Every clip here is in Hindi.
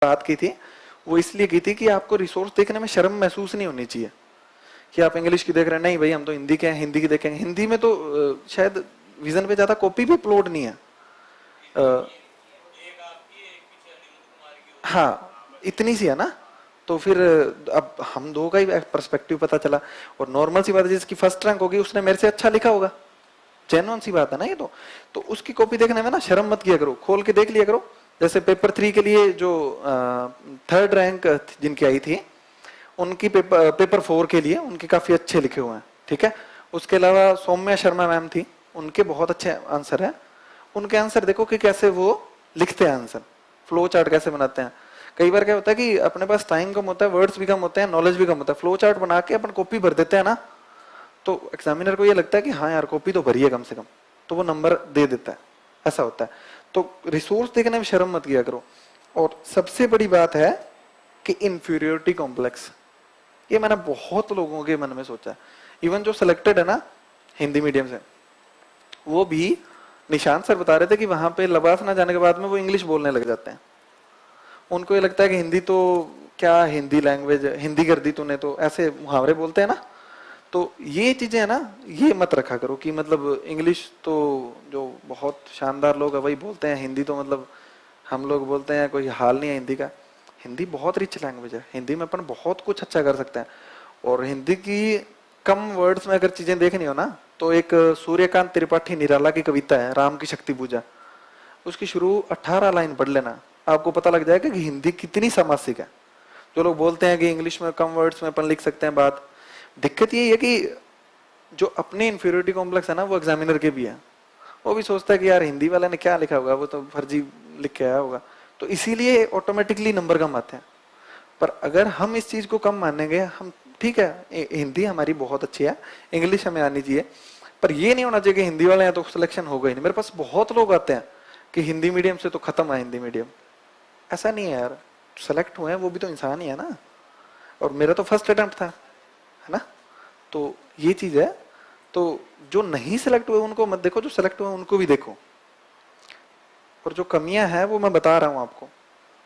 बात की थी वो इसलिए की थी कि आपको रिसोर्स देखने में शर्म महसूस नहीं होनी चाहिए कि आप इंग्लिश की देख रहे हैं, नहीं भाई हम तो हिंदी के हैं, हिंदी की देखेंगे। हिंदी में तो शायद विजन पे ज्यादा कॉपी भी अपलोड नहीं है। हाँ, इतनी सी है ना। तो फिर अब हम दो का ही पर्सपेक्टिव पता चला। और नॉर्मल सी बात है, जिसकी फर्स्ट रैंक होगी उसने मेरे से अच्छा लिखा होगा, जेन्युइन सी बात है ना ये तो उसकी कॉपी देखने में ना शर्म मत किया करो, खोल के देख लिया करो। जैसे पेपर 3 के लिए जो 3rd रैंक जिनकी आई थी, उनकी पेपर 4 के लिए उनके काफी अच्छे लिखे हुए हैं, ठीक है। उसके अलावा सौम्या शर्मा मैम थी, उनके बहुत अच्छे आंसर है। उनके आंसर देखो कि कैसे वो लिखते हैं आंसर, फ्लो चार्ट कैसे बनाते हैं। कई बार क्या होता है कि अपने पास टाइम कम होता है, वर्ड्स भी कम होते हैं, नॉलेज भी कम होता है, फ्लो चार्ट बना के अपन कॉपी भर देते हैं ना, तो एग्जामिनर को ये लगता है कि हाँ यार कॉपी तो भरी है कम से कम, तो वो नंबर दे देता है, ऐसा होता है। तो रिसोर्स देखने में शर्म मत किया करो। और सबसे बड़ी बात है कि इंफीरियोरिटी कॉम्प्लेक्स, ये मैंने बहुत लोगों के मन में सोचा है। इवन जो सिलेक्टेड है ना हिंदी मीडियम से, वो भी निशांत सर बता रहे थे कि वहां पे लबास ना जाने के बाद में वो इंग्लिश बोलने लग जाते हैं। उनको ये लगता है कि हिंदी तो क्या, हिंदी लैंग्वेज, हिंदी कर दी तूने, तो ऐसे मुहावरे बोलते हैं ना। तो ये चीजें है ना, ये मत रखा करो कि मतलब इंग्लिश तो जो बहुत शानदार लोग है वही बोलते हैं, हिंदी तो मतलब हम लोग बोलते हैं कोई हाल नहीं है हिंदी का। हिंदी बहुत रिच लैंग्वेज है, हिंदी में अपन बहुत कुछ अच्छा कर सकते हैं। और हिंदी की कम वर्ड्स में अगर चीजें देखनी हो ना, तो एक सूर्यकांत त्रिपाठी निराला की कविता है राम की शक्ति पूजा, उसकी शुरू 18 लाइन पढ़ लेना, आपको पता लग जाएगा कि हिंदी कितनी सामासिक है। जो लोग बोलते हैं कि इंग्लिश में कम वर्ड्स में अपन लिख सकते हैं बात, दिक्कत ये है कि जो अपने इंफीरियोरिटी कॉम्प्लेक्स है ना वो एग्जामिनर के भी है। वो भी सोचता है कि यार हिंदी वाले ने क्या लिखा होगा, वो तो फर्जी लिख के आया होगा, तो इसीलिए ऑटोमेटिकली नंबर कम आते हैं। पर अगर हम इस चीज को कम मानेंगे, हम ठीक है हिंदी हमारी बहुत अच्छी है, इंग्लिश हमें आनी चाहिए, पर ये नहीं होना चाहिए कि हिंदी वाले हैं तो सिलेक्शन हो गई नहीं। मेरे पास बहुत लोग आते हैं कि हिंदी मीडियम से तो खत्म है हिंदी मीडियम, ऐसा नहीं है यार, सेलेक्ट हुए हैं वो भी तो इंसान ही है ना। और मेरा तो फर्स्ट अटेम्प्ट था, है ना। तो ये चीज है। तो जो नहीं सिलेक्ट हुए उनको मत देखो, जो सिलेक्ट हुए उनको भी देखो। और जो कमियां हैं वो मैं बता रहा हूं आपको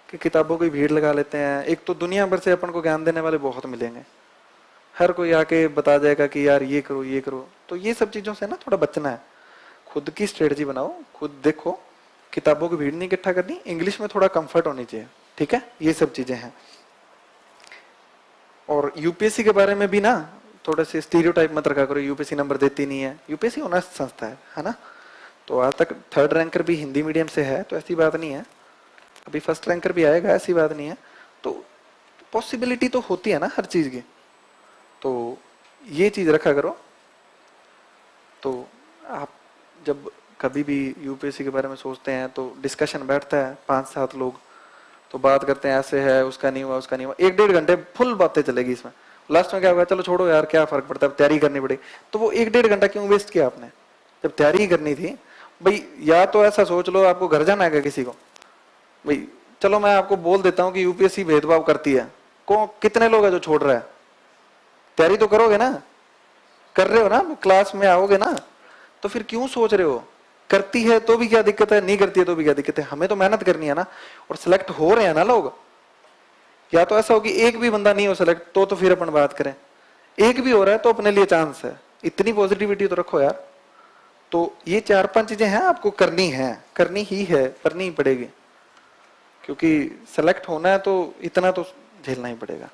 कि किताबों की भीड़ लगा लेते हैं। एक तो दुनिया भर से अपन को ज्ञान देने वाले बहुत मिलेंगे, हर कोई आके बता जाएगा कि यार ये करो ये करो, तो ये सब चीजों से ना थोड़ा बचना है। खुद की स्ट्रेटजी बनाओ, खुद देखो, किताबों की भीड़ नहीं इकट्ठा करनी, इंग्लिश में थोड़ा कंफर्ट होनी चाहिए, ठीक है। ये सब चीजें हैं। और यूपीएससी के बारे में भी ना थोड़े से स्टीरियोटाइप मत रखा करो, यूपीएससी नंबर देती नहीं है। यूपीएससी ऑनेस्ट संस्था है ना। तो आज तक 3rd रैंकर भी हिंदी मीडियम से है, तो ऐसी बात नहीं है, अभी 1st रैंकर भी आएगा, ऐसी बात नहीं है। तो पॉसिबिलिटी तो होती है ना हर चीज की, तो ये चीज रखा करो। तो आप जब कभी भी यूपीएससी के बारे में सोचते हैं तो डिस्कशन बैठता है 5-7 लोग, तो बात करते हैं ऐसे है, उसका नहीं हुआ उसका नहीं हुआ, 1-1.5 घंटे फुल बातें चलेगी इसमें। लास्ट में क्या होगा, चलो छोड़ो यार क्या फर्क पड़ता है, तैयारी करनी पड़ेगी। तो वो 1-1.5 घंटा क्यों वेस्ट किया आपने, जब तैयारी ही करनी थी भाई। या तो ऐसा सोच लो आपको घर जाना है किसी को, भाई चलो मैं आपको बोल देता हूँ कि यूपीएससी भेदभाव करती है, कितने लोग है जो छोड़ रहा है। तैयारी तो करोगे ना, कर रहे हो ना, क्लास में आओगे ना, तो फिर क्यों सोच रहे हो। करती है तो भी क्या दिक्कत है, नहीं करती है तो भी क्या दिक्कत है, हमें तो मेहनत करनी है ना। और सिलेक्ट हो रहे हैं ना लोग, या तो ऐसा हो कि एक भी बंदा नहीं हो सिलेक्ट तो फिर अपन बात करें, एक भी हो रहा है तो अपने लिए चांस है। इतनी पॉजिटिविटी तो रखो यार। तो ये 4-5 चीजें हैं आपको करनी है, करनी ही है, करनी ही पड़ेगी, क्योंकि सेलेक्ट होना है तो इतना तो झेलना ही पड़ेगा।